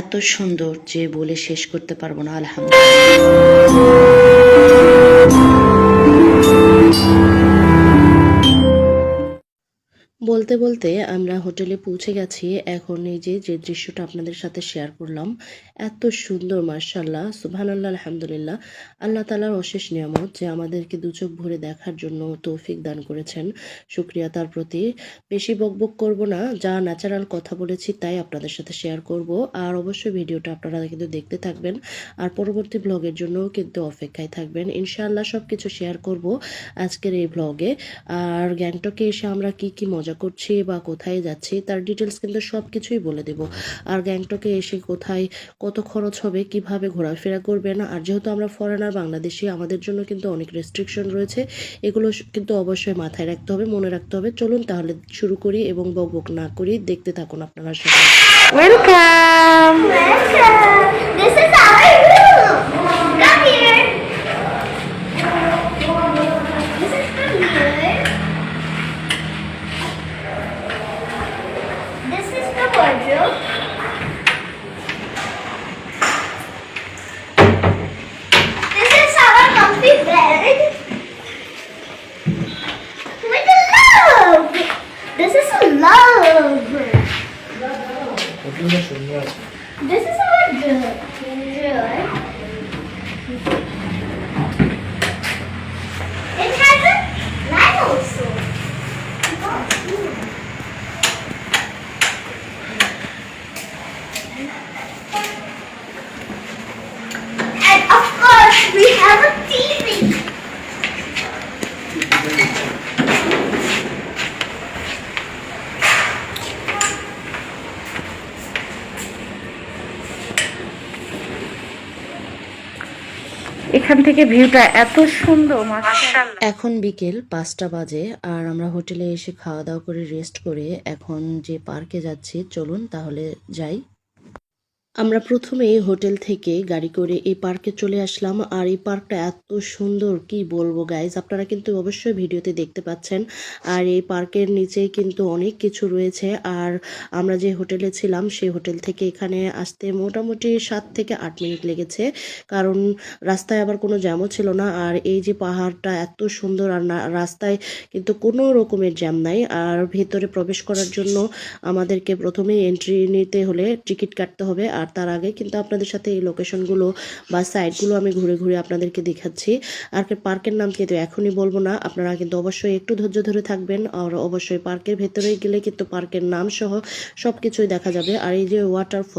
এত সুন্দর যে বলে শেষ করতে পারবো না। আলহামদুলিল্লাহ। বলতে বলতে আমরা হোটেলে পৌঁছে গেছি। এখন এই যে দৃশ্যটা আপনাদের সাথে শেয়ার করলাম, এত সুন্দর, মাশাআল্লাহ, সুবহানাল্লাহ, আলহামদুলিল্লাহ। আল্লাহ তাআলার অশেষ নিয়ামত যে আমাদেরকে দু চোখ ভরে দেখার জন্য তৌফিক দান করেছেন। শুকরিয়া তার প্রতি। বেশি বকবক করব না, যা ন্যাচারাল কথা বলেছি তাই আপনাদের সাথে শেয়ার করব। আর অবশ্যই ভিডিওটা আপনারা কিন্তু দেখতে থাকবেন, আর পরবর্তী ব্লগের জন্যও কিন্তু অপেক্ষায় থাকবেন। ইনশাআল্লাহ সবকিছু শেয়ার করব আজকের এই ব্লগে। আর গ্যাংটকে এসে আমরা কি কি মজা করছি বা কোথায় যাচ্ছি তার ডিটেলস কিন্তু সব কিছুই বলে দেব। আর গ্যাংটকে এসে কোথায় কত খরচ হবে, কিভাবে ঘোরাফেরা করবেন, আর যেহেতু আমরা ফরেনার বাংলাদেশি, আমাদের জন্য কিন্তু অনেক রেস্ট্রিকশন রয়েছে, এগুলো কিন্তু অবশ্যই মাথায় রাখতে হবে, মনে রাখতে হবে। চলুন তাহলে শুরু করি এবং বকবক না করি, দেখতে থাকুন আপনারা সবাই। Welcome. This is our room. Come here. This is from here. This is the wardrobe. This is our comfy bed. With a love. This is a love. This is our drawer. It has a light also. And of course, we have a TV. এখান থেকে ভিউটা এত সুন্দর, মাশাআল্লাহ। এখন বিকেল 5টা বাজে, আর আমরা হোটেলে এসে খাওয়া দাওয়া করে রেস্ট করে এখন যে পার্কে যাচ্ছি, চলুন তাহলে যাই। আমরা প্রথমেই হোটেল থেকে গাড়ি করে এই পার্কে চলে আসলাম। আর এই পার্কটা এত সুন্দর, কি বলবো গাইজ, আপনারা কিন্তু অবশ্যই ভিডিওতে দেখতে পাচ্ছেন। আর এই পার্কের নিচেই কিন্তু অনেক কিছু রয়েছে। আর আমরা যে হোটেলে ছিলাম সেই হোটেল থেকে এখানে আসতে মোটামুটি 7 থেকে 8 মিনিট লেগেছে, কারণ রাস্তায় আবার কোনো জ্যামও ছিল না। আর এই যে পাহাড়টা এত সুন্দর, আর রাস্তায় কিন্তু কোনো রকমের জ্যাম নাই। আর ভেতরে প্রবেশ করার জন্য আমাদেরকে প্রথমেই এন্ট্রি নিতে হলে টিকিট কাটতে হবে। আর তার আগে কিন্তু আপনাদের সাথে এই লোকেশনগুলো বা সাইটগুলো আমি ঘুরে ঘুরে আপনাদেরকে দেখাচ্ছি। আর পার্কের নাম কিন্তু এখনই বলবো না, আপনারা কিন্তু অবশ্যই একটু ধৈর্য ধরে থাকবেন। আর অবশ্যই পার্কের ভেতরে গেলে কিন্তু পার্কের নাম সহ সব কিছুই দেখা যাবে। আর এই যে ওয়াটারফল